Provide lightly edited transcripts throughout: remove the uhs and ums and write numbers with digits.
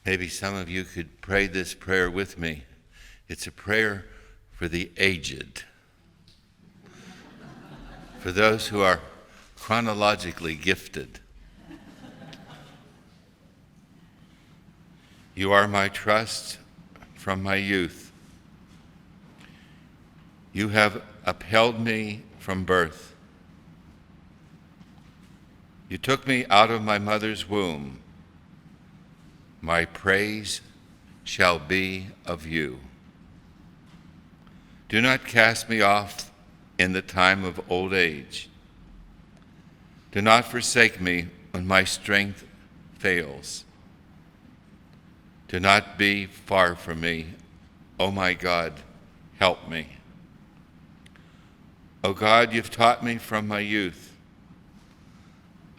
Maybe some of you could pray this prayer with me. It's a prayer for the aged, for those who are chronologically gifted. You are my trust from my youth. You have upheld me from birth. You took me out of my mother's womb. My praise shall be of you. Do not cast me off in the time of old age. Do not forsake me when my strength fails. Do not be far from me. O my God, help me. O God, you've taught me from my youth.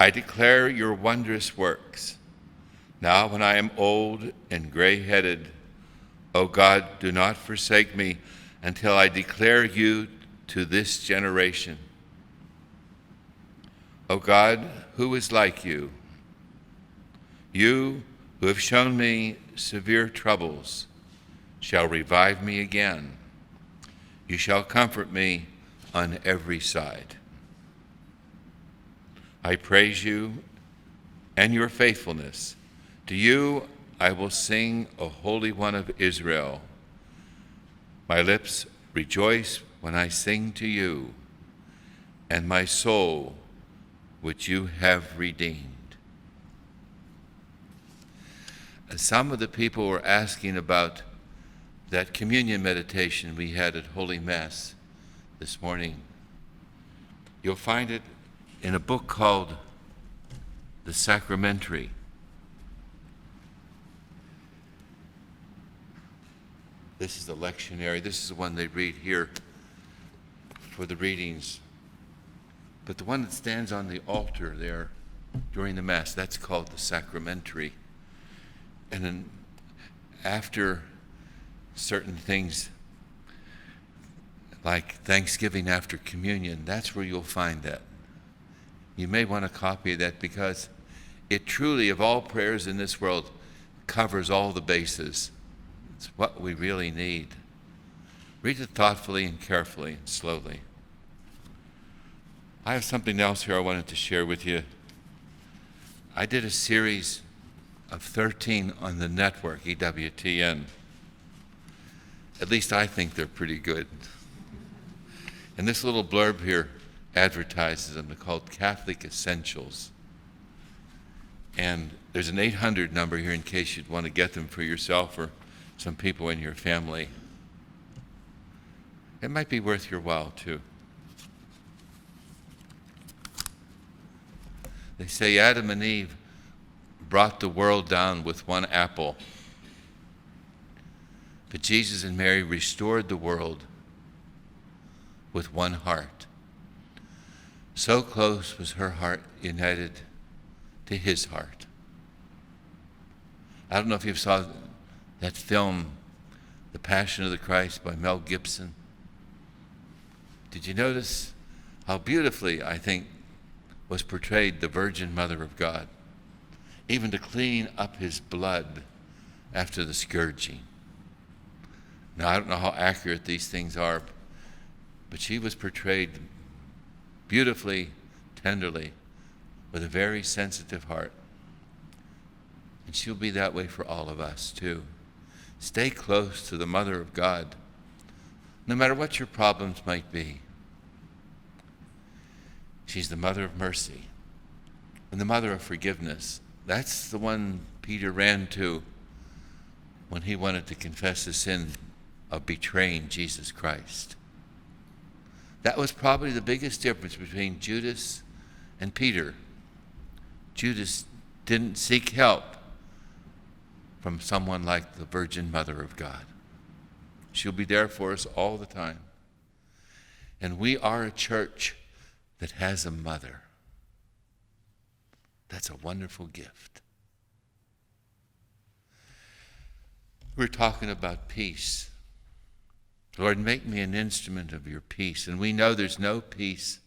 I declare your wondrous works. Now when I am old and gray-headed, O God, do not forsake me until I declare you to this generation. O God, who is like you? You who have shown me severe troubles shall revive me again. You shall comfort me on every side. I praise you and your faithfulness. To you I will sing, O Holy One of Israel. My lips rejoice when I sing to you, and my soul, which you have redeemed. Some of the people were asking about that communion meditation we had at Holy Mass this morning. You'll find it in a book called The Sacramentary. This is the lectionary. This is the one they read here for the readings. But the one that stands on the altar there during the Mass, that's called the Sacramentary. And then after certain things, like Thanksgiving after communion, that's where you'll find that. You may want a copy of that because it truly, of all prayers in this world, covers all the bases. It's what we really need. Read it thoughtfully and carefully and slowly. I have something else here I wanted to share with you. I did a series of 13 on the network, EWTN. At least I think they're pretty good. And this little blurb here advertises them. They're called Catholic Essentials. And there's an 800 number here in case you'd want to get them for yourself or some people in your family. It might be worth your while too. They say Adam and Eve brought the world down with one apple. But Jesus and Mary restored the world with one heart. So close was her heart united to his heart. I don't know if you saw that film, The Passion of the Christ by Mel Gibson. Did you notice how beautifully, I think, was portrayed the Virgin Mother of God, even to clean up his blood after the scourging? Now, I don't know how accurate these things are, but she was portrayed beautifully, tenderly, with a very sensitive heart. And she'll be that way for all of us, too. Stay close to the Mother of God, no matter what your problems might be. She's the Mother of mercy and the Mother of forgiveness. That's the one Peter ran to when he wanted to confess the sin of betraying Jesus Christ. That was probably the biggest difference between Judas and Peter. Judas didn't seek help from someone like the Virgin Mother of God. She'll be there for us all the time. And we are a church that has a mother. That's a wonderful gift. We're talking about peace. Lord, make me an instrument of your peace. And we know there's no peace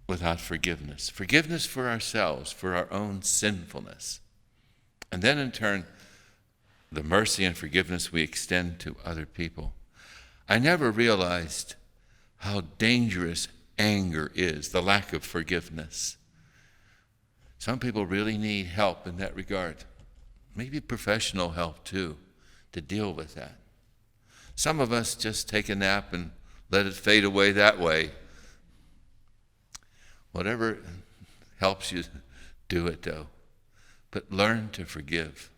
without forgiveness. Forgiveness for ourselves, for our own sinfulness. And then in turn, the mercy and forgiveness we extend to other people. I never realized how dangerous anger is, the lack of forgiveness. Some people really need help in that regard. Maybe professional help too, to deal with that. Some of us just take a nap and let it fade away that way. Whatever helps you, do it though. But learn to forgive,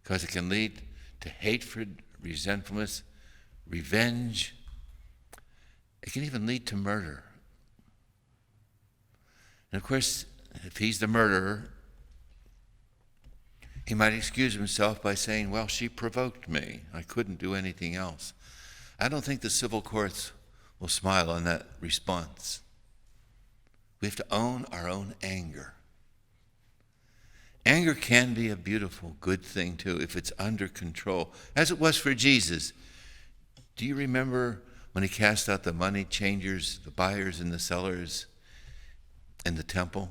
because it can lead to hatred, resentfulness, revenge. It can even lead to murder. And of course, if he's the murderer, he might excuse himself by saying, well, she provoked me. I couldn't do anything else. I don't think the civil courts will smile on that response. We have to own our own anger. Anger can be a beautiful, good thing too, if it's under control, as it was for Jesus. Do you remember when he cast out the money changers, the buyers and the sellers in the temple?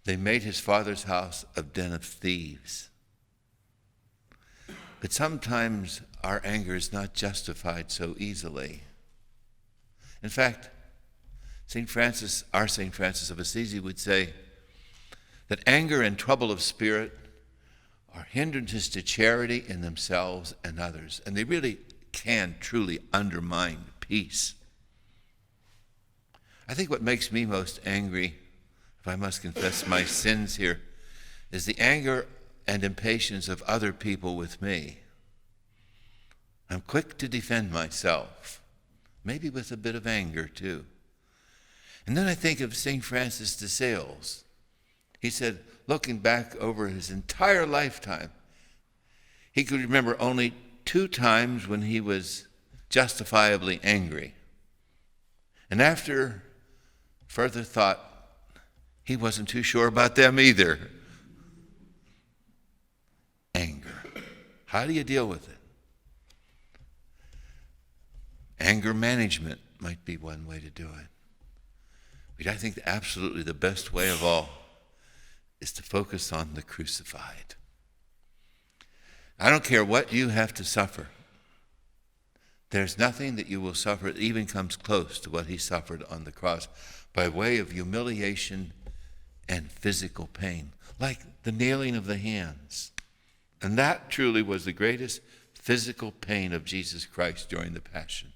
They made his Father's house a den of thieves. But sometimes our anger is not justified so easily. In fact, our St. Francis of Assisi would say that anger and trouble of spirit are hindrances to charity in themselves and others, and they really can truly undermine peace. I think what makes me most angry, if I must confess my sins here, is the anger and impatience of other people with me. I'm quick to defend myself, maybe with a bit of anger too. And then I think of St. Francis de Sales. He said, looking back over his entire lifetime, he could remember only 2 times when he was justifiably angry. And after further thought, he wasn't too sure about them either. Anger. How do you deal with it? Anger management might be one way to do it. But I think absolutely the best way of all is to focus on the crucified. I don't care what you have to suffer. There's nothing that you will suffer that even comes close to what he suffered on the cross by way of humiliation and physical pain, like the nailing of the hands. And that truly was the greatest physical pain of Jesus Christ during the Passion.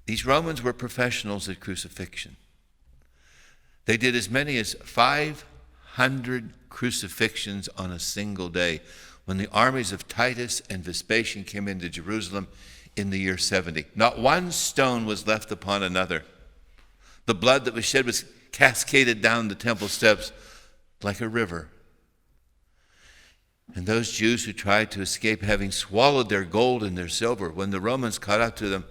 These Romans were professionals at crucifixion. They did as many as 500 crucifixions on a single day when the armies of Titus and Vespasian came into Jerusalem in the year 70. Not one stone was left upon another. The blood that was shed was cascaded down the temple steps like a river. And those Jews who tried to escape, having swallowed their gold and their silver, when the Romans caught up to them,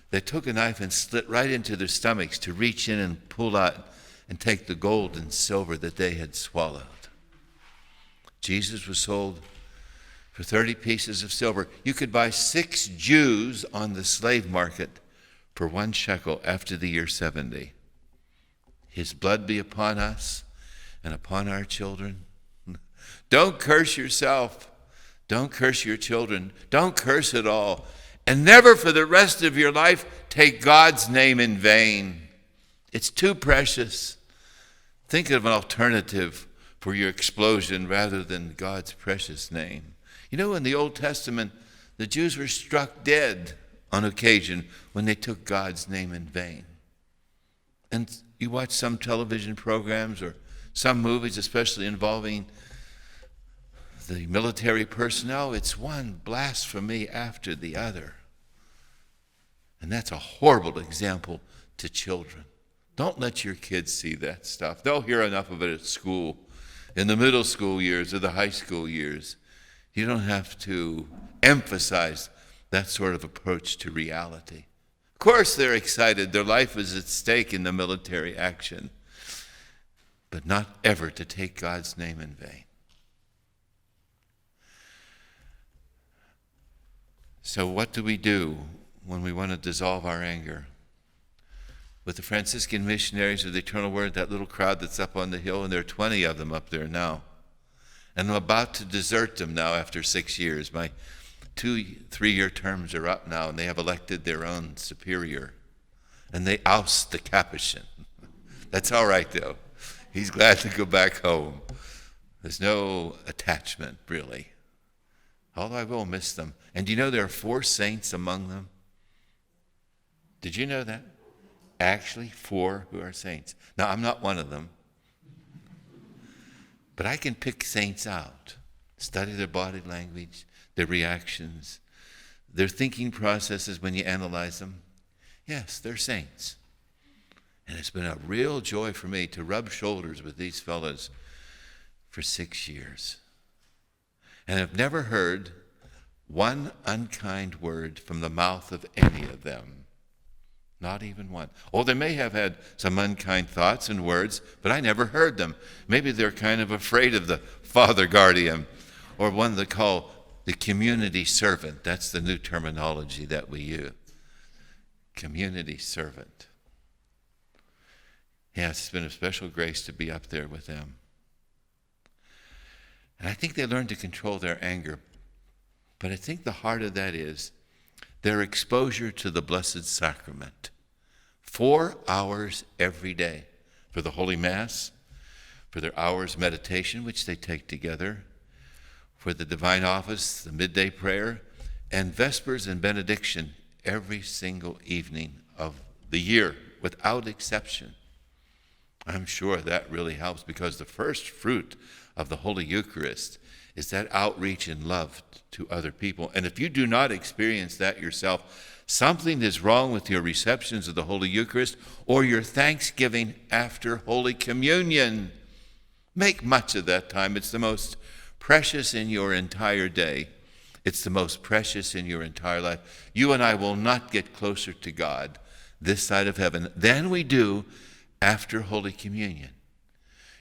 they took a knife and slit right into their stomachs to reach in and pull out and take the gold and silver that they had swallowed. Jesus was sold for 30 pieces of silver. You could buy 6 Jews on the slave market for 1 shekel after the year 70. His blood be upon us and upon our children. Don't curse yourself. Don't curse your children. Don't curse at all. And never for the rest of your life take God's name in vain. It's too precious. Think of an alternative for your explosion rather than God's precious name. You know, in the Old Testament, the Jews were struck dead on occasion when they took God's name in vain. And you watch some television programs or some movies, especially involving the military personnel, it's one blasphemy after the other. And that's a horrible example to children. Don't let your kids see that stuff. They'll hear enough of it at school, in the middle school years or the high school years. You don't have to emphasize that sort of approach to reality. Of course they're excited. Their life is at stake in the military action. But not ever to take God's name in vain. So what do we do when we want to dissolve our anger? With the Franciscan missionaries of the Eternal Word, that little crowd that's up on the hill, and there are 20 of them up there now. And I'm about to desert them now after 6 years. My 3-year terms are up now, and they have elected their own superior. And they oust the Capuchin. That's all right, though. He's glad to go back home. There's no attachment, really. Although I will miss them. And do you know there are 4 saints among them? Did you know that? Actually, 4 who are saints. Now, I'm not one of them. But I can pick saints out, study their body language, their reactions, their thinking processes when you analyze them. Yes, they're saints. And it's been a real joy for me to rub shoulders with these fellows for 6 years. And I've never heard one unkind word from the mouth of any of them. Not even one. Oh, they may have had some unkind thoughts and words, but I never heard them. Maybe they're kind of afraid of the Father Guardian, or one they call the community servant. That's the new terminology that we use. Community servant. Yes, it's been a special grace to be up there with them. And I think they learn to control their anger. But I think the heart of that is their exposure to the Blessed Sacrament. 4 hours every day for the Holy Mass, for their hours meditation, which they take together, for the Divine Office, the midday prayer, and Vespers and Benediction every single evening of the year, without exception. I'm sure that really helps, because the first fruit of the Holy Eucharist is that outreach and love to other people. And if you do not experience that yourself, something is wrong with your receptions of the Holy Eucharist or your thanksgiving after Holy Communion. Make much of that time. It's the most precious in your entire day. It's the most precious in your entire life. You and I will not get closer to God this side of heaven than we do after Holy Communion.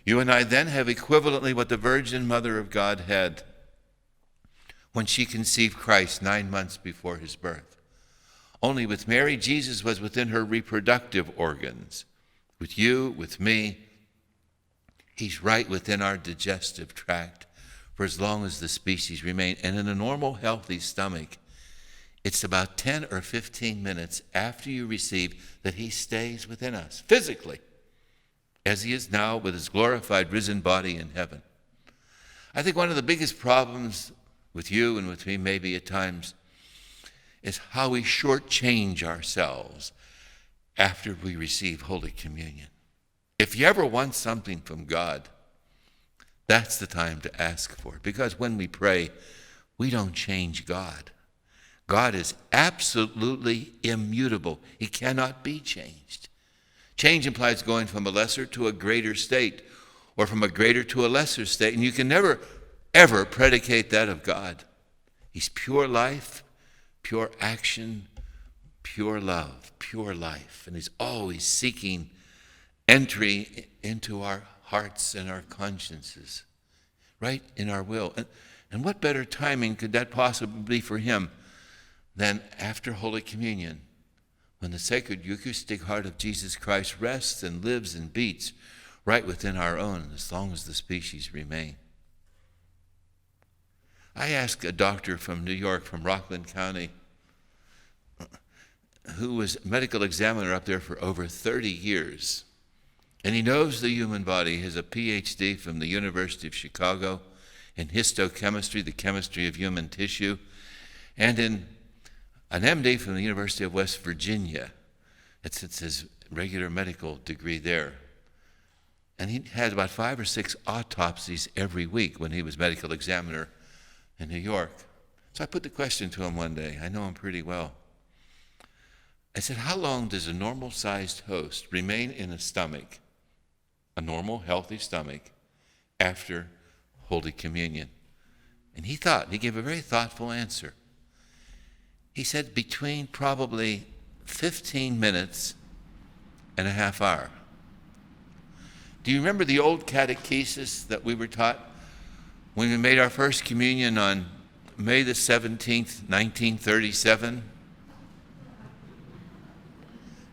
You and I then have equivalently what the Virgin Mother of God had when she conceived Christ 9 months before his birth. Only with Mary, Jesus was within her reproductive organs. With you, with me, he's right within our digestive tract for as long as the species remain. And in a normal, healthy stomach, it's about 10 or 15 minutes after you receive that he stays within us, physically, as he is now with his glorified, risen body in heaven. I think one of the biggest problems with you and with me maybe at times is how we shortchange ourselves after we receive Holy Communion. If you ever want something from God, that's the time to ask for it. Because when we pray, we don't change God. God is absolutely immutable. He cannot be changed. Change implies going from a lesser to a greater state, or from a greater to a lesser state, and you can never, ever predicate that of God. He's pure life, pure action, pure love, pure life, and he's always seeking entry into our hearts and our consciences, right in our will. And what better timing could that possibly be for him than after Holy Communion, when the sacred Eucharistic heart of Jesus Christ rests and lives and beats right within our own, as long as the species remain. I asked a doctor from New York, from Rockland County, who was medical examiner up there for over 30 years, and he knows the human body. He has a PhD from the University of Chicago in histochemistry, the chemistry of human tissue, and in an MD from the University of West Virginia. It's his regular medical degree there. And he had about 5 or 6 autopsies every week when he was medical examiner in New York. So I put the question to him one day. I know him pretty well. I said, how long does a normal-sized host remain in a stomach, a normal, healthy stomach, after Holy Communion? And he gave a very thoughtful answer. He said between probably 15 minutes and a half hour. Do you remember the old catechesis that we were taught when we made our first communion on May the 17th, 1937?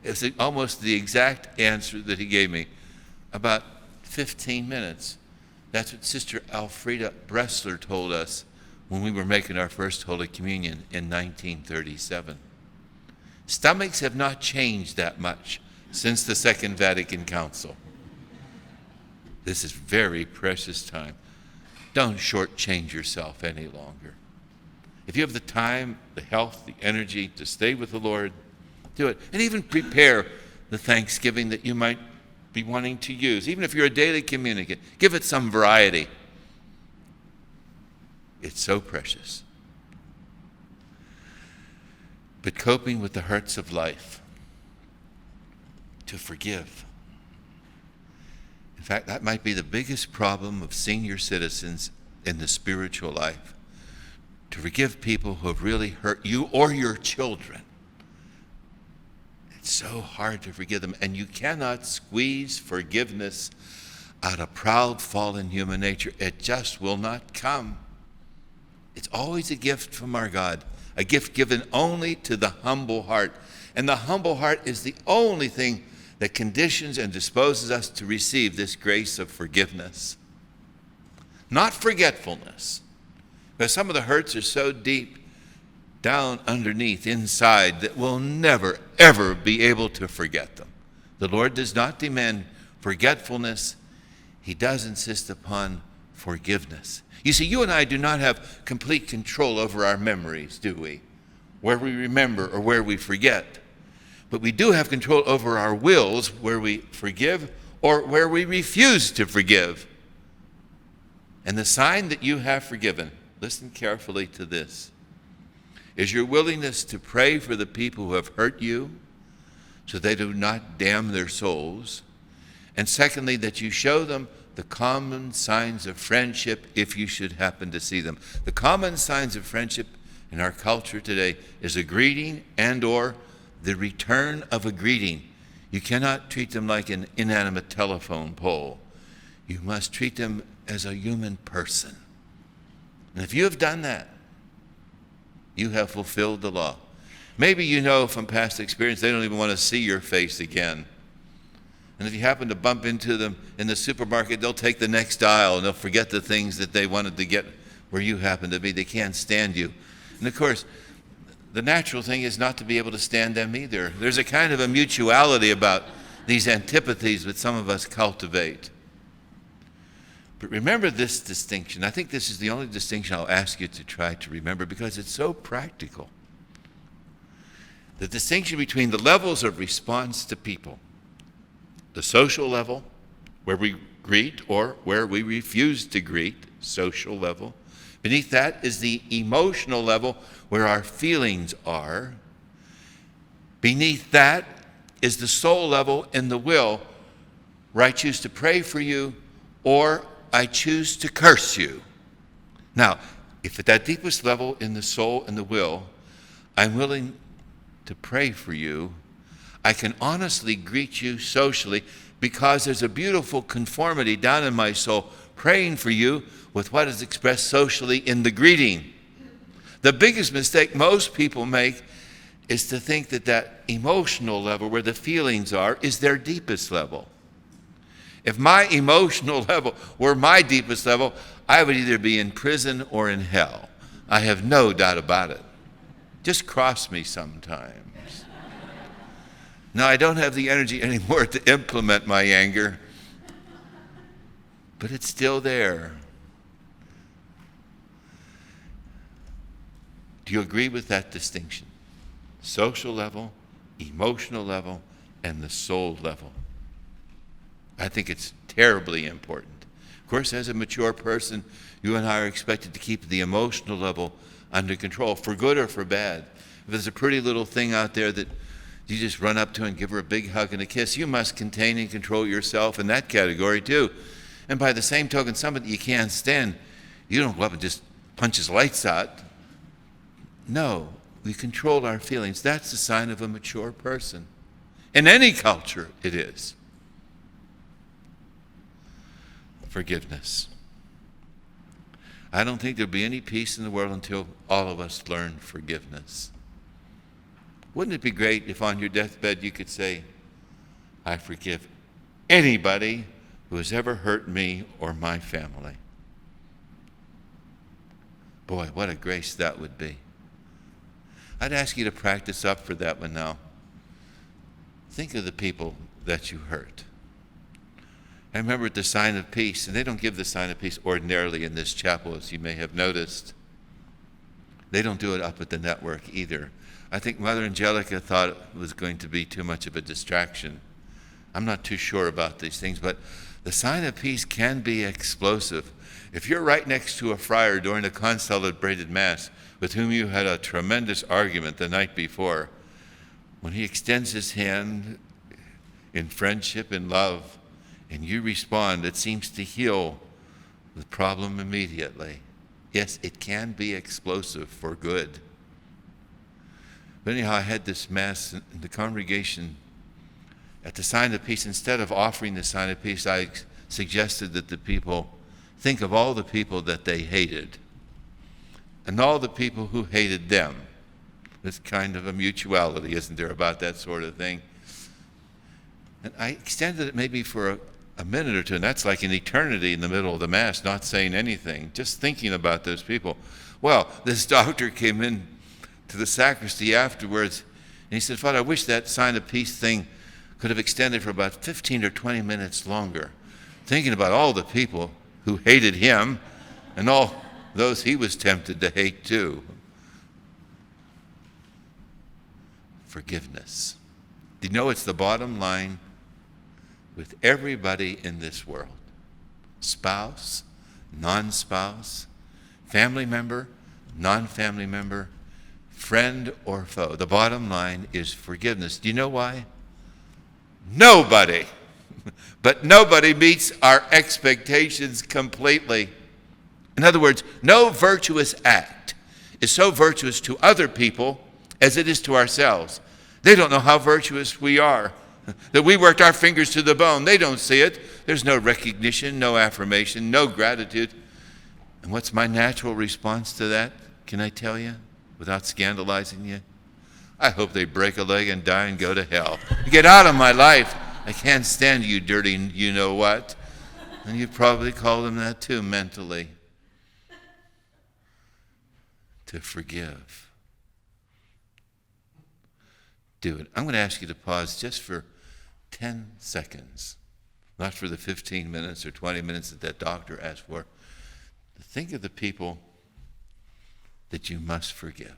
It's almost the exact answer that he gave me, about 15 minutes. That's what Sister Alfreda Bressler told us when we were making our first Holy Communion in 1937. Stomachs have not changed that much since the Second Vatican Council. This is very precious time. Don't shortchange yourself any longer. If you have the time, the health, the energy to stay with the Lord, do it. And even prepare the Thanksgiving that you might be wanting to use. Even if you're a daily communicant, give it some variety. It's so precious. But coping with the hurts of life, to forgive. In fact, that might be the biggest problem of senior citizens in the spiritual life. To forgive people who have really hurt you or your children. It's so hard to forgive them, and you cannot squeeze forgiveness out of proud, fallen human nature. It just will not come. It's always a gift from our God, a gift given only to the humble heart. And the humble heart is the only thing that conditions and disposes us to receive this grace of forgiveness. Not forgetfulness. Because some of the hurts are so deep down underneath, inside, that we'll never, ever be able to forget them. The Lord does not demand forgetfulness. He does insist upon forgiveness. You see, you and I do not have complete control over our memories, do we? Where we remember or where we forget. But we do have control over our wills, where we forgive or where we refuse to forgive. And the sign that you have forgiven, listen carefully to this, is your willingness to pray for the people who have hurt you so they do not damn their souls. And secondly, that you show them the common signs of friendship if you should happen to see them. The common signs of friendship in our culture today is a greeting and or the return of a greeting. You cannot treat them like an inanimate telephone pole. You must treat them as a human person. And if you have done that, you have fulfilled the law. Maybe you know from past experience they don't even want to see your face again. And if you happen to bump into them in the supermarket, they'll take the next aisle and they'll forget the things that they wanted to get where you happen to be. They can't stand you. And of course, the natural thing is not to be able to stand them either. There's a kind of a mutuality about these antipathies that some of us cultivate. But remember this distinction. I think this is the only distinction I'll ask you to try to remember because it's so practical. The distinction between the levels of response to people. The social level, where we greet or where we refuse to greet, social level. Beneath that is the emotional level, where our feelings are. Beneath that is the soul level in the will, where I choose to pray for you or I choose to curse you. Now, if at that deepest level in the soul and the will, I'm willing to pray for you, I can honestly greet you socially because there's a beautiful conformity down in my soul praying for you with what is expressed socially in the greeting. The biggest mistake most people make is to think that that emotional level where the feelings are is their deepest level. If my emotional level were my deepest level, I would either be in prison or in hell. I have no doubt about it. Just cross me sometimes. Now, I don't have the energy anymore to implement my anger, but it's still there. Do you agree with that distinction? Social level, emotional level, and the soul level. I think it's terribly important. Of course, as a mature person, you and I are expected to keep the emotional level under control, for good or for bad. If there's a pretty little thing out there that you just run up to and give her a big hug and a kiss, you must contain and control yourself in that category too. And by the same token, somebody you can't stand, you don't go up and just punch his lights out. No, we control our feelings. That's the sign of a mature person. In any culture, it is. Forgiveness. I don't think there'll be any peace in the world until all of us learn forgiveness. Wouldn't it be great if on your deathbed you could say, I forgive anybody who has ever hurt me or my family. Boy, what a grace that would be. I'd ask you to practice up for that one now. Think of the people that you hurt. I remember at the sign of peace, and they don't give the sign of peace ordinarily in this chapel, as you may have noticed. They don't do it up at the network either. I think Mother Angelica thought it was going to be too much of a distraction. I'm not too sure about these things, but the sign of peace can be explosive. If you're right next to a friar during a concelebrated Mass with whom you had a tremendous argument the night before, when he extends his hand in friendship and love, and you respond, it seems to heal the problem immediately. Yes, it can be explosive for good. But anyhow, I had this Mass in the congregation at the sign of peace. Instead of offering the sign of peace, I suggested that the people think of all the people that they hated and all the people who hated them. There's kind of a mutuality, isn't there, about that sort of thing? And I extended it maybe for a minute or two, and that's like an eternity in the middle of the Mass, not saying anything, just thinking about those people. Well, this doctor came in to the sacristy afterwards, and he said, "Father, I wish that sign of peace thing could have extended for about 15 or 20 minutes longer," thinking about all the people who hated him and all those he was tempted to hate too. Forgiveness. Do you know it's the bottom line with everybody in this world? Spouse, non-spouse, family member, non-family member, friend or foe. The bottom line is forgiveness. Do you know why? Nobody, but nobody meets our expectations completely. In other words, no virtuous act is so virtuous to other people as it is to ourselves. They don't know how virtuous we are, that we worked our fingers to the bone. They don't see it. There's no recognition, no affirmation, no gratitude. And what's my natural response to that? Can I tell you, without scandalizing you? I hope they break a leg and die and go to hell. Get out of my life. I can't stand you dirty you-know-what. And you probably call them that too mentally. To forgive. Do it. I'm going to ask you to pause just for 10 seconds. Not for the 15 minutes or 20 minutes that doctor asked for. Think of the people that you must forgive.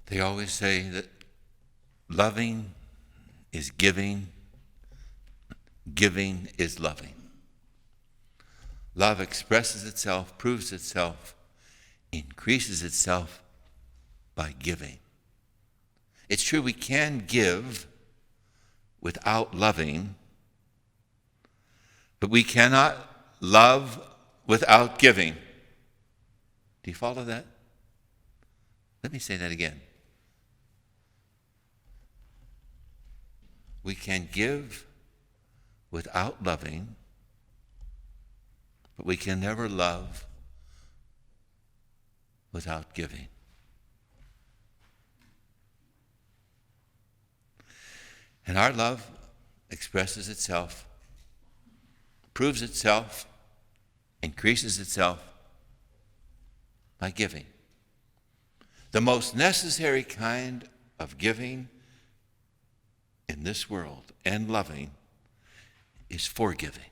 They always say that loving is giving, giving is loving. Love expresses itself, proves itself, increases itself by giving. It's true we can give without loving, but we cannot love without giving. Do you follow that? Let me say that again. We can give without loving, but we can never love without giving. And our love expresses itself, proves itself, increases itself by giving. The most necessary kind of giving in this world and loving is forgiving.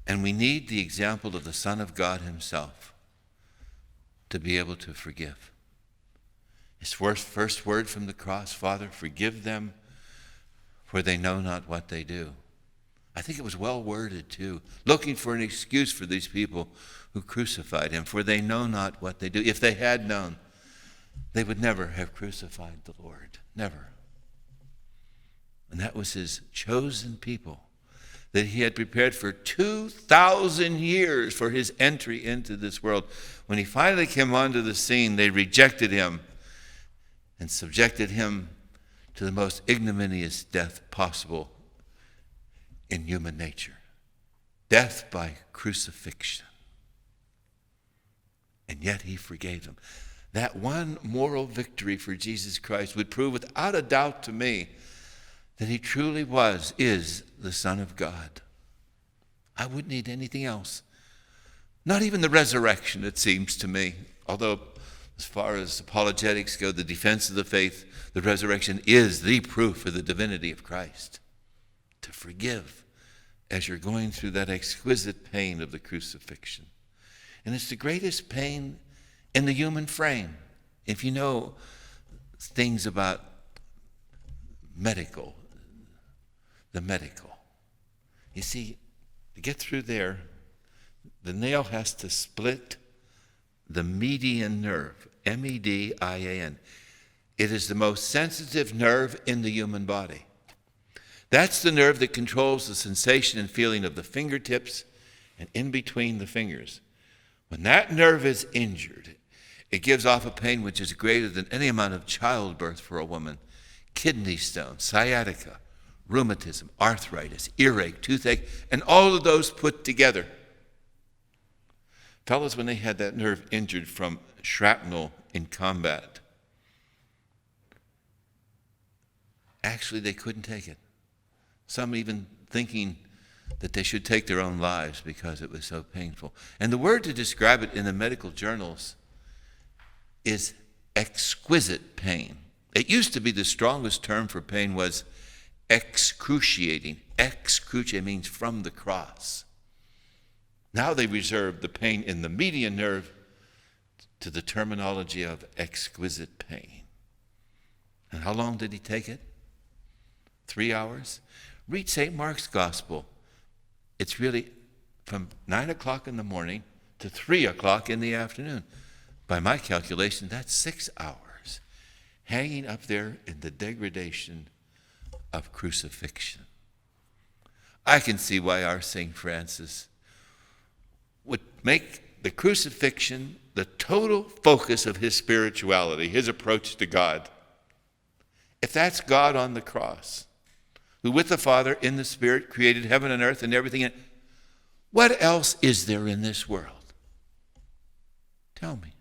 And we need the example of the Son of God himself to be able to forgive. His first word from the cross, "Father, forgive them, for they know not what they do." I think it was well worded too, looking for an excuse for these people who crucified him, for they know not what they do. If they had known, they would never have crucified the Lord. Never. And that was his chosen people that he had prepared for 2,000 years for his entry into this world. When he finally came onto the scene, they rejected him and subjected him to the most ignominious death possible in human nature. Death by crucifixion. And yet he forgave them. That one moral victory for Jesus Christ would prove without a doubt to me that he truly is the Son of God. I wouldn't need anything else. Not even the resurrection, it seems to me. Although, as far as apologetics go, the defense of the faith, the resurrection is the proof of the divinity of Christ. To forgive as you're going through that exquisite pain of the crucifixion. And it's the greatest pain in the human frame. If you know things about the medical. You see, to get through there, the nail has to split the median nerve, median. It is the most sensitive nerve in the human body. That's the nerve that controls the sensation and feeling of the fingertips and in between the fingers. When that nerve is injured, it gives off a pain which is greater than any amount of childbirth for a woman. Kidney stone, sciatica, rheumatism, arthritis, earache, toothache, and all of those put together. Fellas, when they had that nerve injured from shrapnel in combat, actually they couldn't take it. Some even thinking that they should take their own lives because it was so painful. And the word to describe it in the medical journals is exquisite pain. It used to be the strongest term for pain was excruciating. Excruciate means from the cross. Now they reserve the pain in the median nerve to the terminology of exquisite pain. And how long did he take it? 3 hours? Read St. Mark's Gospel. It's really from 9 o'clock in the morning to 3 o'clock in the afternoon. By my calculation, that's 6 hours, hanging up there in the degradation of crucifixion. I can see why our St. Francis would make the crucifixion the total focus of his spirituality, his approach to God. If that's God on the cross, who with the Father in the Spirit created heaven and earth and everything in it, what else is there in this world? Tell me.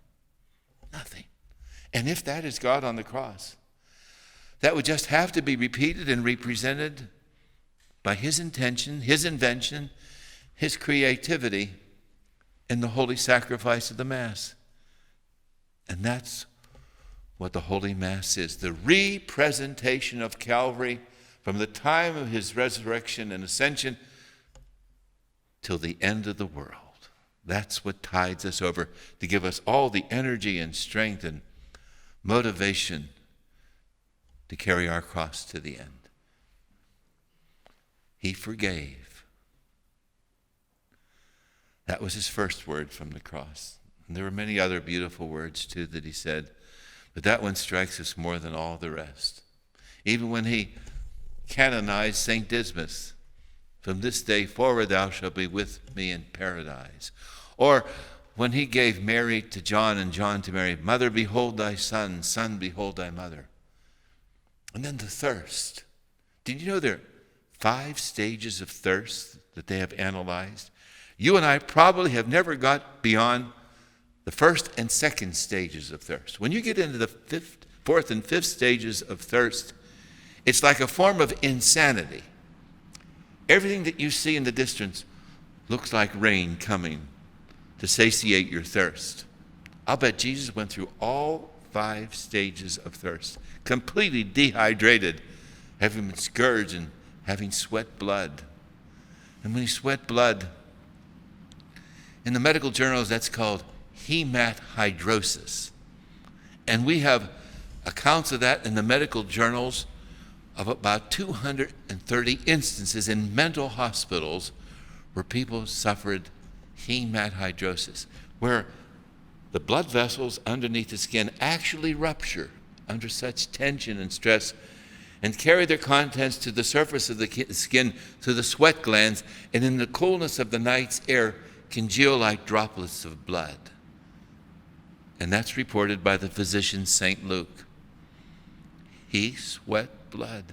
Nothing. And if that is God on the cross, that would just have to be repeated and represented by his intention, his invention, his creativity in the holy sacrifice of the Mass. And that's what the Holy Mass is, the representation of Calvary from the time of his resurrection and ascension till the end of the world. That's what tides us over to give us all the energy and strength and motivation to carry our cross to the end. He forgave. That was his first word from the cross. And there were many other beautiful words too that he said, but that one strikes us more than all the rest. Even when he canonized St. Dismas, from this day forward thou shalt be with me in paradise. Or when he gave Mary to John and John to Mary, mother, behold thy son, son, behold thy mother. And then the thirst. Did you know there are 5 stages of thirst that they have analyzed? You and I probably have never got beyond the first and second stages of thirst. When you get into the 4th and 5th stages of thirst, it's like a form of insanity. Everything that you see in the distance looks like rain coming to satiate your thirst. I'll bet Jesus went through all 5 stages of thirst, completely dehydrated, having been scourged and having sweat blood. And when he sweat blood, in the medical journals, that's called hematidrosis. And we have accounts of that in the medical journals of about 230 instances in mental hospitals where people suffered hematidrosis, where the blood vessels underneath the skin actually rupture under such tension and stress and carry their contents to the surface of the skin through the sweat glands, and in the coolness of the night's air congeal like droplets of blood. And that's reported by the physician St. Luke. He sweat blood.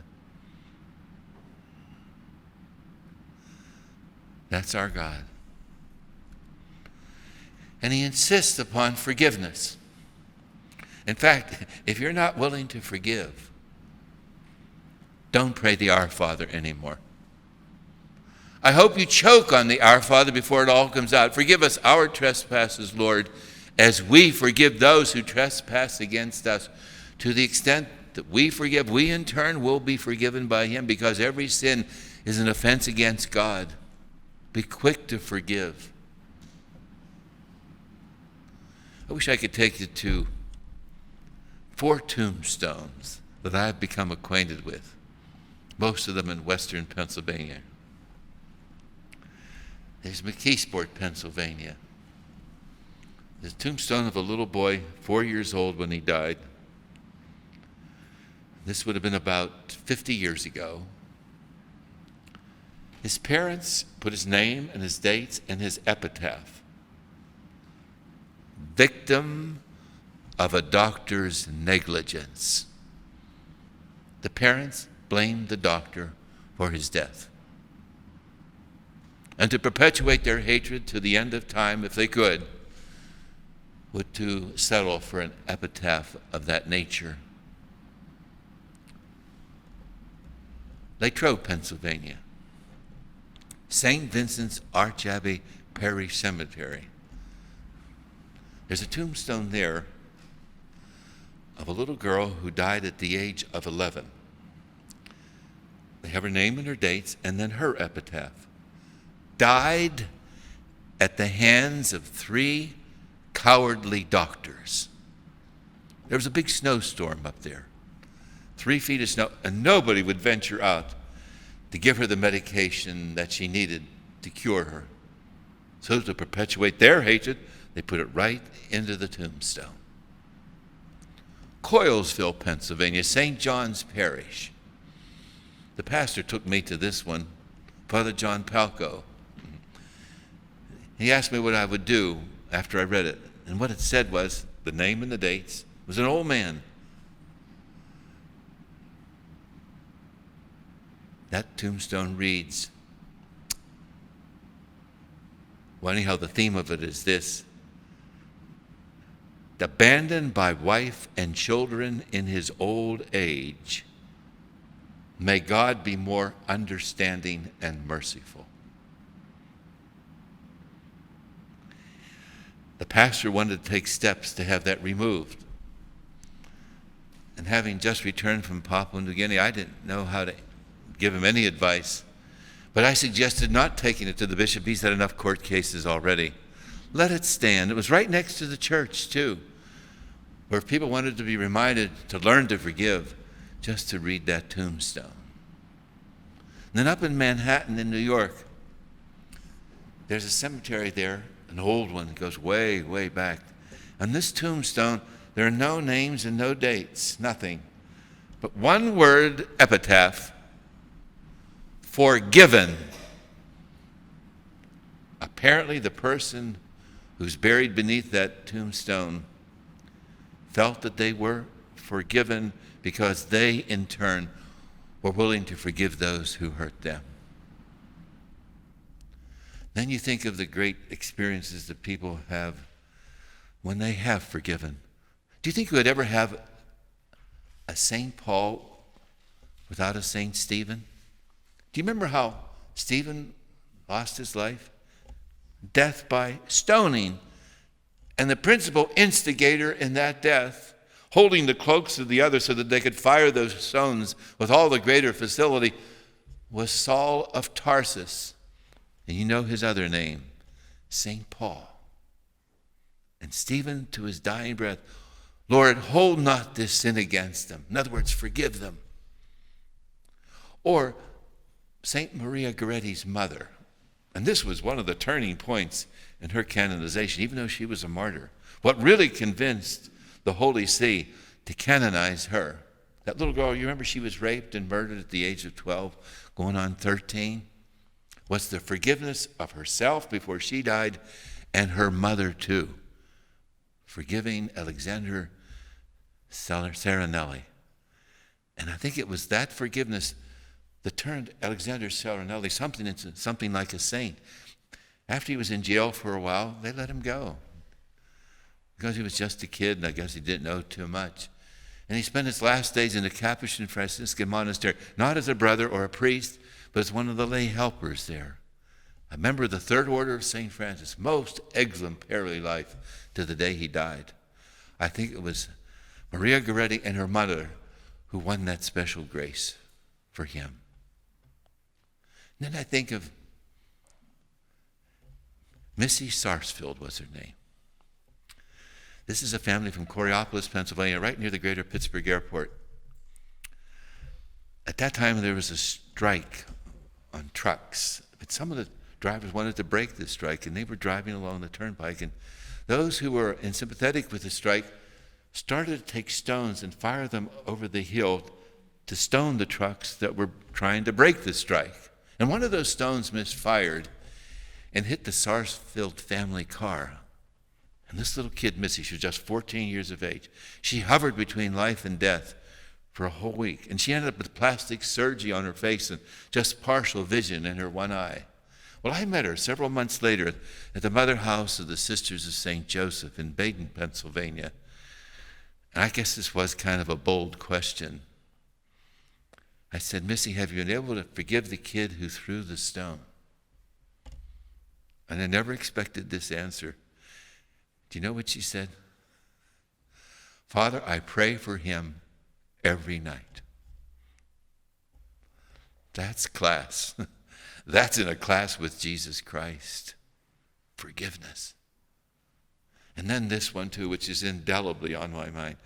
That's our God. And he insists upon forgiveness. In fact, if you're not willing to forgive, don't pray the Our Father anymore. I hope you choke on the Our Father before it all comes out. Forgive us our trespasses, Lord, as we forgive those who trespass against us. To the extent that we forgive, we in turn will be forgiven by him, because every sin is an offense against God. Be quick to forgive. I wish I could take you to 4 tombstones that I've become acquainted with, most of them in western Pennsylvania. There's McKeesport, Pennsylvania. There's a tombstone of a little boy, 4 years old when he died. This would have been about 50 years ago. His parents put his name and his dates and his epitaph. Victim of a doctor's negligence. The parents blamed the doctor for his death. And to perpetuate their hatred to the end of time, if they could, would to settle for an epitaph of that nature. Latrobe, Pennsylvania. St. Vincent's Archabbey Parish Cemetery. There's a tombstone there of a little girl who died at the age of 11. They have her name and her dates, and then her epitaph. Died at the hands of 3 cowardly doctors. There was a big snowstorm up there. 3 feet of snow, and nobody would venture out to give her the medication that she needed to cure her. So to perpetuate their hatred, they put it right into the tombstone. Coylesville, Pennsylvania, St. John's Parish. The pastor took me to this one, Father John Palco. He asked me what I would do after I read it. And what it said was, the name and the dates, it was an old man. That tombstone reads, well, anyhow, the theme of it is this: abandoned by wife and children in his old age, may God be more understanding and merciful. The pastor wanted to take steps to have that removed. And having just returned from Papua New Guinea, I didn't know how to give him any advice. But I suggested not taking it to the bishop. He's had enough court cases already. Let it stand. It was right next to the church, too, where if people wanted to be reminded to learn to forgive, just to read that tombstone. And then up in Manhattan in New York, there's a cemetery there, an old one that goes way, way back. On this tombstone, there are no names and no dates, nothing. But one word epitaph: forgiven. Apparently the person who's buried beneath that tombstone felt that they were forgiven because they, in turn, were willing to forgive those who hurt them. Then you think of the great experiences that people have when they have forgiven. Do you think we would ever have a St. Paul without a St. Stephen? Do you remember how Stephen lost his life? Death by stoning. And the principal instigator in that death, holding the cloaks of the others so that they could fire those stones with all the greater facility, was Saul of Tarsus. And you know his other name, St. Paul. And Stephen, to his dying breath, Lord, hold not this sin against them. In other words, forgive them. Or St. Maria Goretti's mother. And this was one of the turning points in her canonization, even though she was a martyr. What really convinced the Holy See to canonize her, that little girl, you remember she was raped and murdered at the age of 12, going on 13, was the forgiveness of herself before she died, and her mother too, forgiving Alexander Serenelli. And I think it was that forgiveness that turned Alexander Serenelli into something like a saint. After he was in jail for a while, they let him go. because he was just a kid, and I guess he didn't know too much. And he spent his last days in a Capuchin Franciscan monastery, not as a brother or a priest, but as one of the lay helpers there. A member of the Third Order of St. Francis, most exemplary life to the day he died. I think it was Maria Goretti and her mother who won that special grace for him. And then I think of Missy Sarsfield was her name. This is a family from Coriopolis, Pennsylvania, right near the greater Pittsburgh airport. At that time, there was a strike on trucks, but some of the drivers wanted to break the strike, and they were driving along the turnpike, and those who were sympathetic with the strike started to take stones and fire them over the hill to stone the trucks that were trying to break the strike. And one of those stones misfired and hit the Sarsfield family car. And this little kid, Missy, she was just 14 years of age. She hovered between life and death for a whole week. And she ended up with plastic surgery on her face and just partial vision in her one eye. Well, I met her several months later at the mother house of the Sisters of St. Joseph in Baden, Pennsylvania. And I guess this was kind of a bold question. I said, Missy, have you been able to forgive the kid who threw the stone? And I never expected this answer. Do you know what she said? Father, I pray for him every night. That's class. That's in a class with Jesus Christ. Forgiveness. And then this one too, which is indelibly on my mind.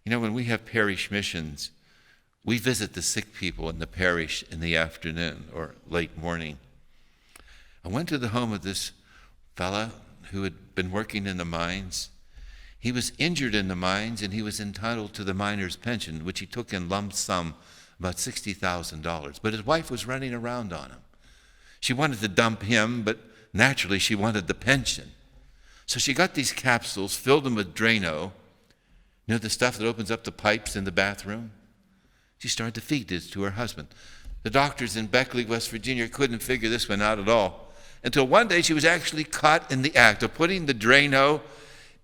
You know, when we have parish missions, we visit the sick people in the parish in the afternoon or late morning. I went to the home of this fella who had been working in the mines. He was injured in the mines, and he was entitled to the miner's pension, which he took in lump sum, about $60,000. But his wife was running around on him. She wanted to dump him, but naturally she wanted the pension. So she got these capsules, filled them with Drano, you know, the stuff that opens up the pipes in the bathroom. She started to feed this to her husband. The doctors in Beckley, West Virginia, couldn't figure this one out at all, until one day she was actually caught in the act of putting the Drano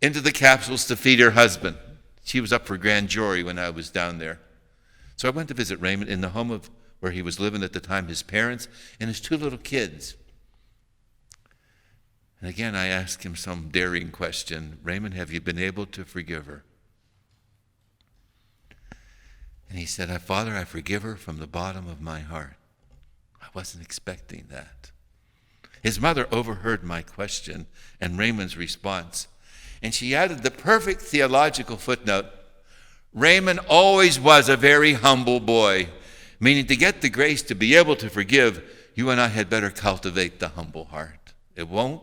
into the capsules to feed her husband. She was up for grand jury when I was down there. So I went to visit Raymond in the home of where he was living at the time, his parents and his two little kids. And again, I asked him some daring question. Raymond, have you been able to forgive her? And he said, Father, I forgive her from the bottom of my heart. I wasn't expecting that. His mother overheard my question and Raymond's response, and she added the perfect theological footnote. Raymond always was a very humble boy, meaning to get the grace to be able to forgive, you and I had better cultivate the humble heart. It won't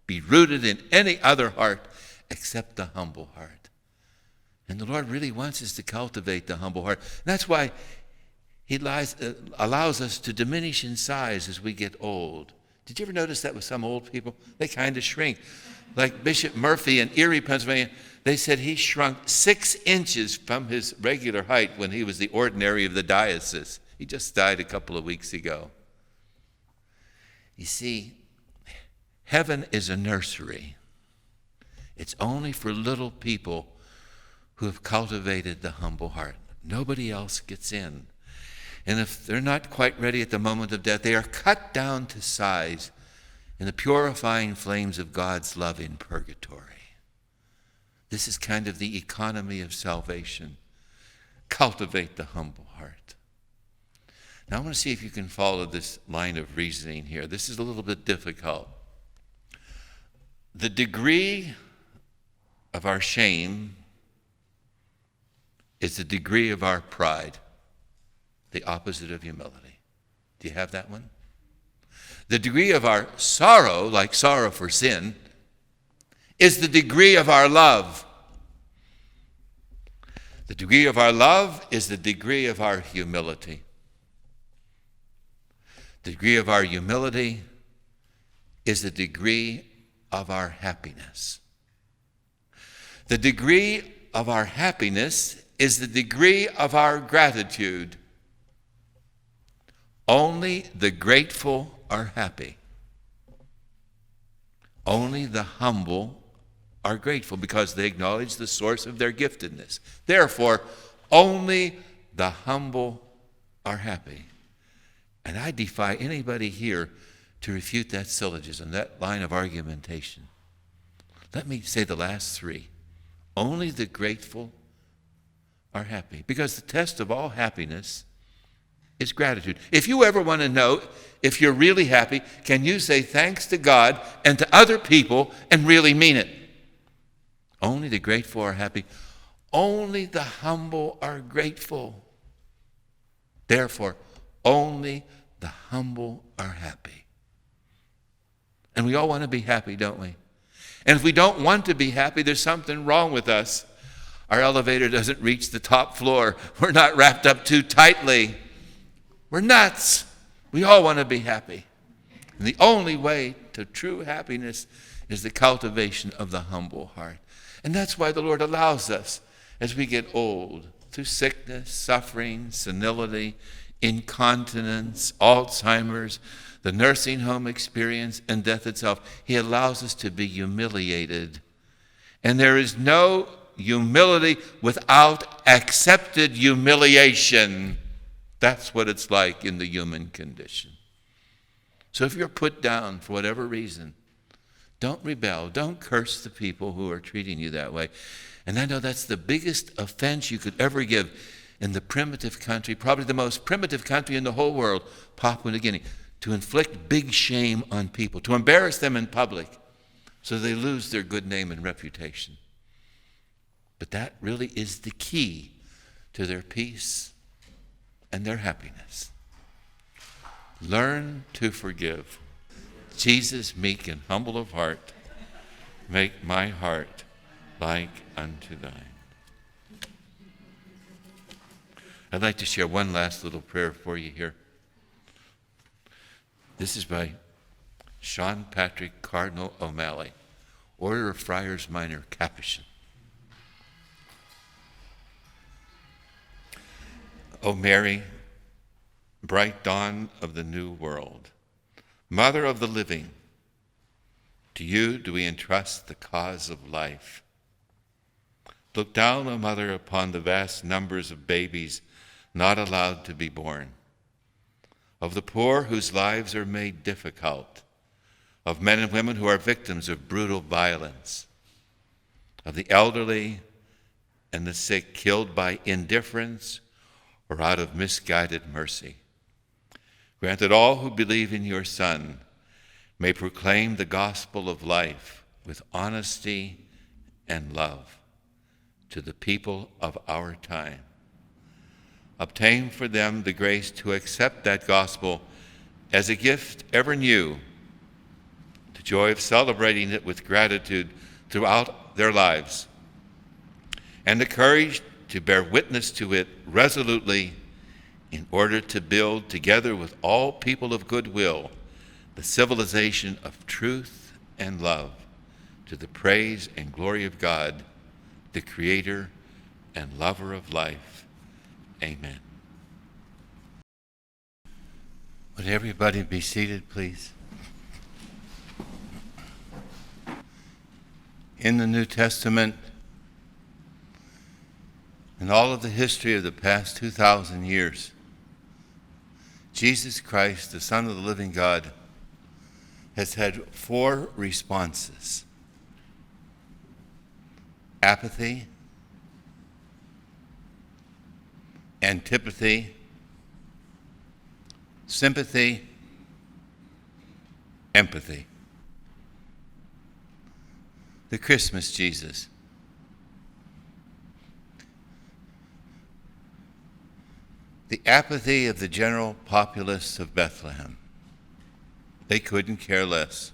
be rooted in any other heart except the humble heart. And the Lord really wants us to cultivate the humble heart. And that's why he allows us to diminish in size as we get old. Did you ever notice that with some old people? They kind of shrink. Like Bishop Murphy in Erie, Pennsylvania, they said he shrunk 6 inches from his regular height when he was the ordinary of the diocese. He just died a couple of weeks ago. You see, heaven is a nursery. It's only for little people who have cultivated the humble heart. Nobody else gets in. And if they're not quite ready at the moment of death, they are cut down to size in the purifying flames of God's love in purgatory. This is kind of the economy of salvation. Cultivate the humble heart. Now I want to see if you can follow this line of reasoning here. This is a little bit difficult. The degree of our shame is the degree of our pride. The opposite of humility. Do you have that one? The degree of our sorrow, like sorrow for sin, is the degree of our love. The degree of our love is the degree of our humility. The degree of our humility is the degree of our happiness. The degree of our happiness is the degree of our gratitude. Only the grateful are happy. Only the humble are grateful because they acknowledge the source of their giftedness. Therefore, only the humble are happy. And I defy anybody here to refute that syllogism, that line of argumentation. Let me say the last three. Only the grateful are happy. Because the test of all happiness is gratitude. If you ever want to know if you're really happy, can you say thanks to God and to other people and really mean it? Only the grateful are happy. Only the humble are grateful. Therefore, only the humble are happy. And we all want to be happy, don't we? And if we don't want to be happy, there's something wrong with us. Our elevator doesn't reach the top floor. We're not wrapped up too tightly. We're nuts. We all want to be happy. And the only way to true happiness is the cultivation of the humble heart. And that's why the Lord allows us, as we get old, through sickness, suffering, senility, incontinence, Alzheimer's, the nursing home experience, and death itself, he allows us to be humiliated. And there is no humility without accepted humiliation. That's what it's like in the human condition. So if you're put down for whatever reason, don't rebel. Don't curse the people who are treating you that way. And I know that's the biggest offense you could ever give in the primitive country, probably the most primitive country in the whole world, Papua New Guinea, to inflict big shame on people, to embarrass them in public so they lose their good name and reputation. But that really is the key to their peace and their happiness. Learn to forgive. Jesus, meek and humble of heart, make my heart like unto thine. I'd like to share one last little prayer for you here. This is by Sean Patrick Cardinal O'Malley, Order of Friars Minor, Capuchin. O Mary, bright dawn of the new world, Mother of the living, to you do we entrust the cause of life. Look down, O Mother, upon the vast numbers of babies not allowed to be born, of the poor whose lives are made difficult, of men and women who are victims of brutal violence, of the elderly and the sick killed by indifference or out of misguided mercy. Grant that all who believe in your Son may proclaim the gospel of life with honesty and love to the people of our time. Obtain for them the grace to accept that gospel as a gift ever new, the joy of celebrating it with gratitude throughout their lives, and the courage to bear witness to it resolutely in order to build, together with all people of goodwill, the civilization of truth and love to the praise and glory of God, the Creator and lover of life. Amen. Would everybody be seated, please? In the New Testament, in all of the history of the past 2,000 years, Jesus Christ, the Son of the living God, has had 4 responses: apathy, antipathy, sympathy, empathy. The Christmas Jesus. The apathy of the general populace of Bethlehem. They couldn't care less.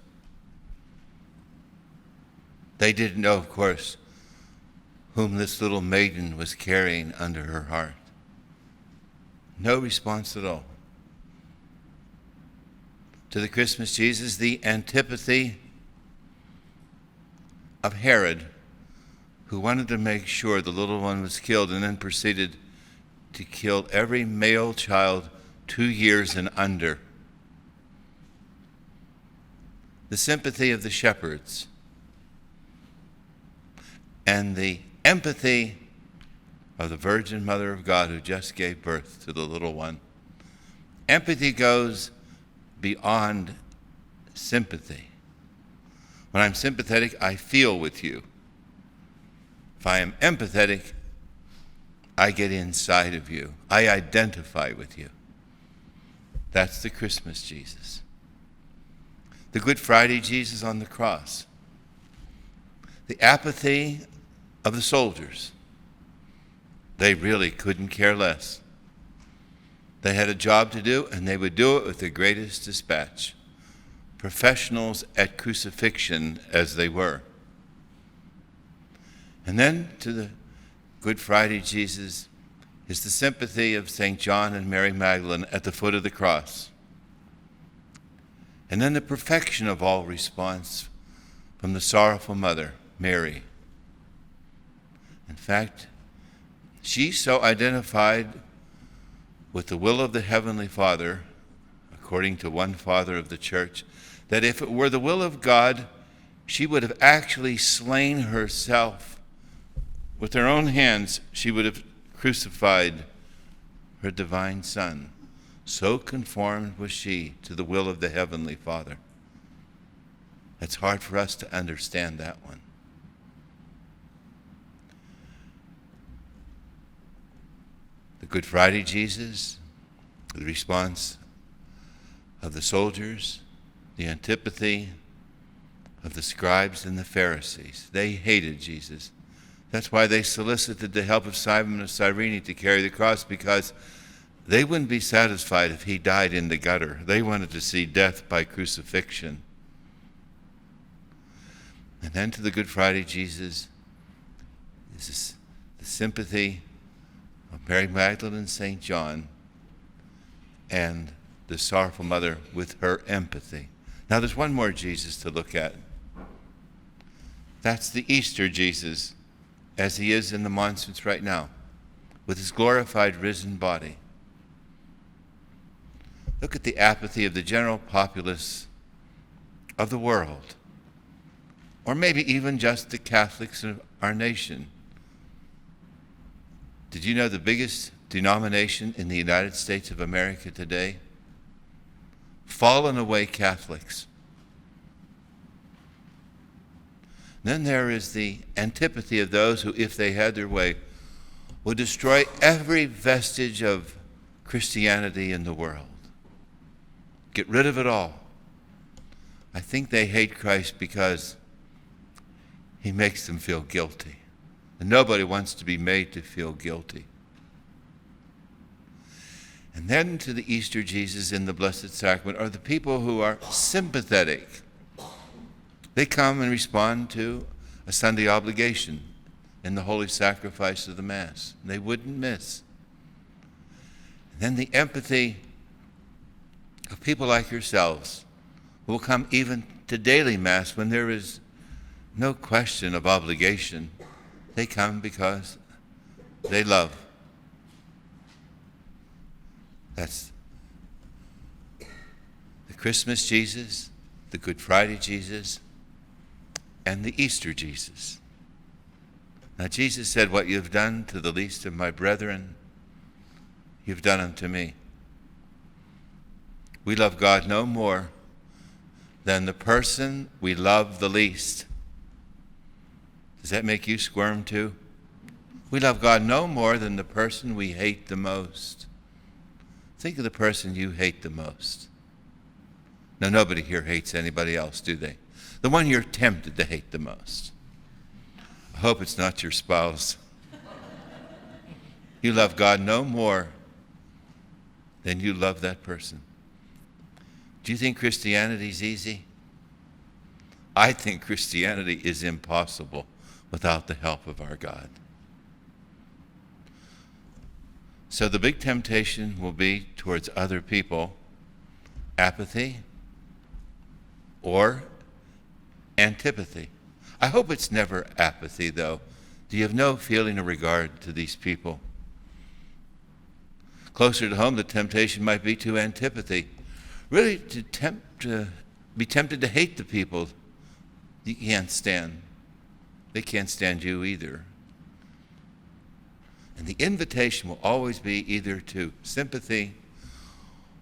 They didn't know, of course, whom this little maiden was carrying under her heart. No response at all. To the Christmas Jesus, the antipathy of Herod, who wanted to make sure the little one was killed and then proceeded to kill every male child 2 years and under. The sympathy of the shepherds, and the empathy of the Virgin Mother of God who just gave birth to the little one. Empathy goes beyond sympathy. When I'm sympathetic, I feel with you. If I am empathetic, I get inside of you. I identify with you. That's the Christmas Jesus. The Good Friday Jesus on the cross. The apathy of the soldiers. They really couldn't care less. They had a job to do, and they would do it with the greatest dispatch. Professionals at crucifixion as they were. And then to the Good Friday Jesus is the sympathy of St. John and Mary Magdalene at the foot of the cross. And then the perfection of all response from the sorrowful mother, Mary. In fact, she so identified with the will of the Heavenly Father, according to one father of the church, that if it were the will of God, she would have actually slain herself. With her own hands, she would have crucified her divine Son. So conformed was she to the will of the Heavenly Father. It's hard for us to understand that one. The Good Friday Jesus, the response of the soldiers, the antipathy of the scribes and the Pharisees. They hated Jesus. That's why they solicited the help of Simon of Cyrene to carry the cross, because they wouldn't be satisfied if he died in the gutter. They wanted to see death by crucifixion. And then to the Good Friday Jesus is the sympathy of Mary Magdalene and St. John and the sorrowful mother with her empathy. Now there's one more Jesus to look at. That's the Easter Jesus, as he is in the monstrance right now, with his glorified risen body. Look at the apathy of the general populace of the world, or maybe even just the Catholics of our nation. Did you know the biggest denomination in the United States of America today? Fallen away Catholics. Then there is the antipathy of those who, if they had their way, would destroy every vestige of Christianity in the world. Get rid of it all. I think they hate Christ because he makes them feel guilty. And nobody wants to be made to feel guilty. And then to the Easter Jesus in the Blessed Sacrament are the people who are sympathetic. They come and respond to a Sunday obligation in the holy sacrifice of the Mass. They wouldn't miss. And then the empathy of people like yourselves who will come even to daily Mass when there is no question of obligation. They come because they love. That's the Christmas Jesus, the Good Friday Jesus, and the Easter Jesus. Now Jesus said, what you've done to the least of my brethren, you've done unto me. We love God no more than the person we love the least. Does that make you squirm too? We love God no more than the person we hate the most. Think of the person you hate the most. Now, nobody here hates anybody else, do they? The one you're tempted to hate the most. I hope it's not your spouse. You love God no more than you love that person. Do you think Christianity's easy? I think Christianity is impossible without the help of our God. So the big temptation will be towards other people, apathy or antipathy. I hope it's never apathy, though. Do you have no feeling of regard to these people? Closer to home, the temptation might be to antipathy. Really to be tempted to hate the people you can't stand. They can't stand you either. And the invitation will always be either to sympathy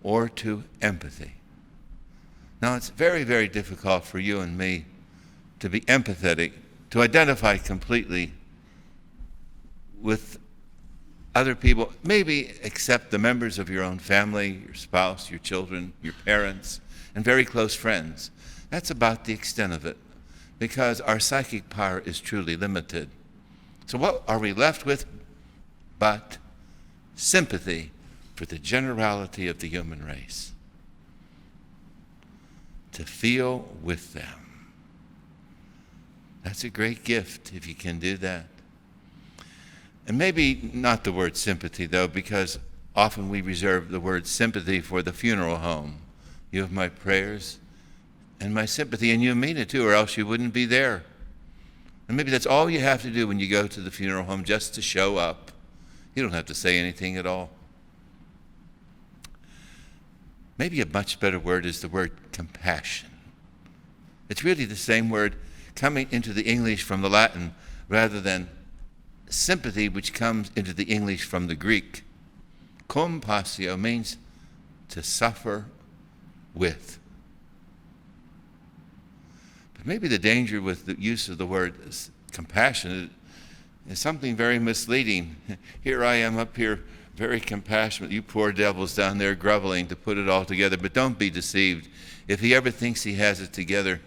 or to empathy. Now, it's very, very difficult for you and me to be empathetic, to identify completely with other people, maybe except the members of your own family, your spouse, your children, your parents, and very close friends. That's about the extent of it, because our psychic power is truly limited. So what are we left with but sympathy for the generality of the human race? To feel with them. That's a great gift if you can do that. And maybe not the word sympathy, though, because often we reserve the word sympathy for the funeral home. You have my prayers and my sympathy, and you mean it too, or else you wouldn't be there. And maybe that's all you have to do when you go to the funeral home, just to show up. You don't have to say anything at all. Maybe a much better word is the word compassion. It's really the same word coming into the English from the Latin rather than sympathy, which comes into the English from the Greek. Compassio means to suffer with. But maybe the danger with the use of the word compassionate is something very misleading. Here I am up here, very compassionate. You poor devils down there groveling to put it all together. But don't be deceived. If he ever thinks he has it together,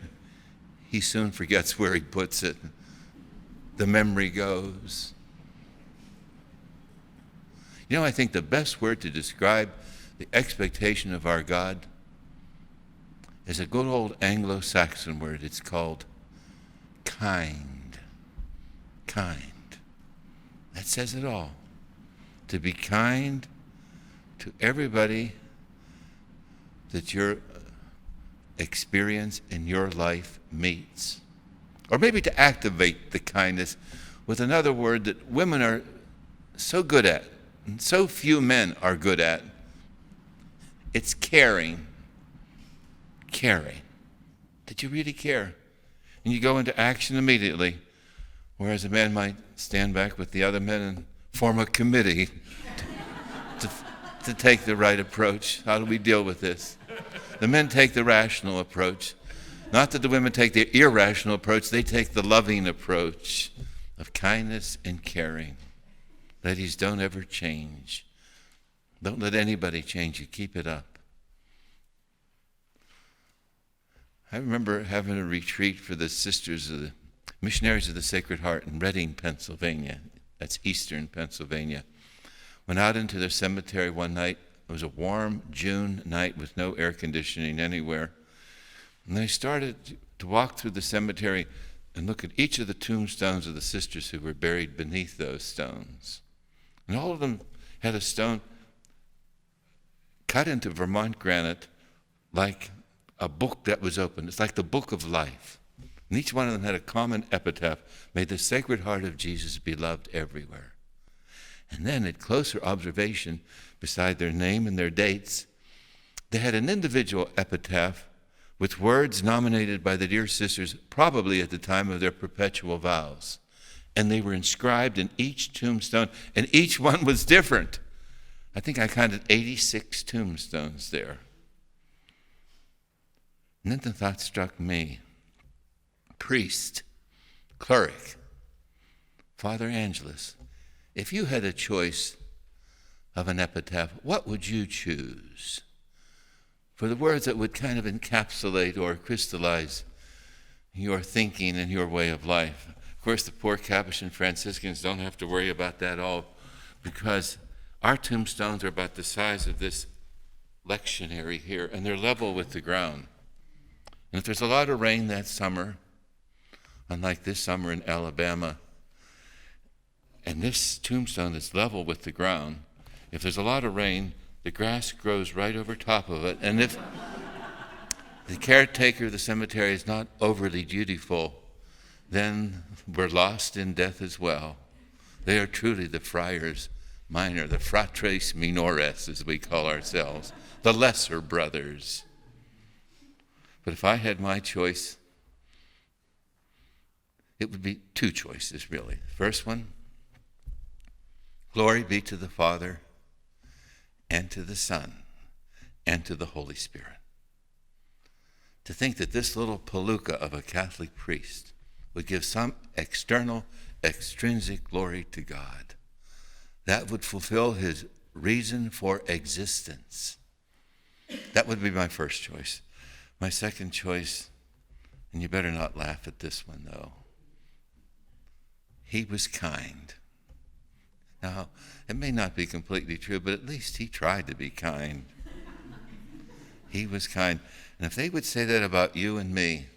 he soon forgets where he puts it. The memory goes. You know, I think the best word to describe the expectation of our God is a good old Anglo-Saxon word. It's called kind. Kind. That says it all. To be kind to everybody that your experience in your life meets. Or maybe to activate the kindness with another word that women are so good at, and so few men are good at. It's caring. Caring. That you really care. And you go into action immediately, whereas a man might stand back with the other men and form a committee to take the right approach. How do we deal with this? The men take the rational approach. Not that the women take the irrational approach, they take the loving approach of kindness and caring. Ladies, don't ever change. Don't let anybody change you. Keep it up. I remember having a retreat for the sisters of the Missionaries of the Sacred Heart in Reading, Pennsylvania. That's eastern Pennsylvania. Went out into their cemetery one night. It was a warm June night with no air conditioning anywhere. And I started to walk through the cemetery and look at each of the tombstones of the sisters who were buried beneath those stones. And all of them had a stone cut into Vermont granite like a book that was open. It's like the book of life. And each one of them had a common epitaph. May the Sacred Heart of Jesus be loved everywhere. And then at closer observation, beside their name and their dates, they had an individual epitaph with words nominated by the dear sisters, probably at the time of their perpetual vows. And they were inscribed in each tombstone, and each one was different. I think I counted 86 tombstones there. And then the thought struck me, priest, cleric, Father Angelus, if you had a choice of an epitaph, what would you choose? For the words that would kind of encapsulate or crystallize your thinking and your way of life. Of course, the poor Capuchin Franciscans don't have to worry about that all, because our tombstones are about the size of this lectionary here, and they're level with the ground. And if there's a lot of rain that summer, unlike this summer in Alabama, and this tombstone is level with the ground, if there's a lot of rain, the grass grows right over top of it. And if the caretaker of the cemetery is not overly dutiful, then we're lost in death as well. They are truly the friars minor, the fratres minores, as we call ourselves, the lesser brothers. But if I had my choice, it would be two choices, really. First one, glory be to the Father and to the Son and to the Holy Spirit. To think that this little palooka of a Catholic priest would give some external, extrinsic glory to God, that would fulfill his reason for existence. That would be my first choice. My second choice, and you better not laugh at this one though, he was kind. Now, it may not be completely true, but at least he tried to be kind. He was kind. And if they would say that about you and me,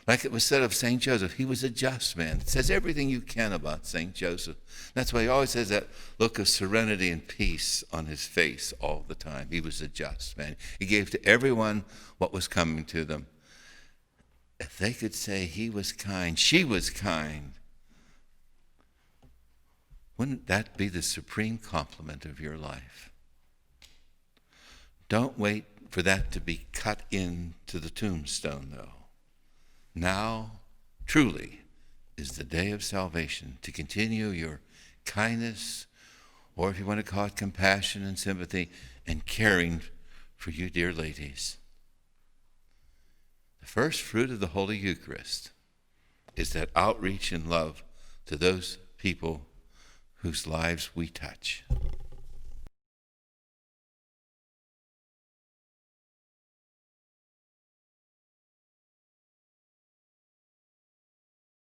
like it was said of St. Joseph, he was a just man. It says everything you can about St. Joseph. That's why he always has that look of serenity and peace on his face all the time. He was a just man. He gave to everyone what was coming to them. If they could say he was kind, she was kind, wouldn't that be the supreme compliment of your life? Don't wait for that to be cut into the tombstone, though. Now, truly, is the day of salvation to continue your kindness, or if you want to call it compassion and sympathy, and caring for you dear ladies. The first fruit of the Holy Eucharist is that outreach and love to those people whose lives we touch.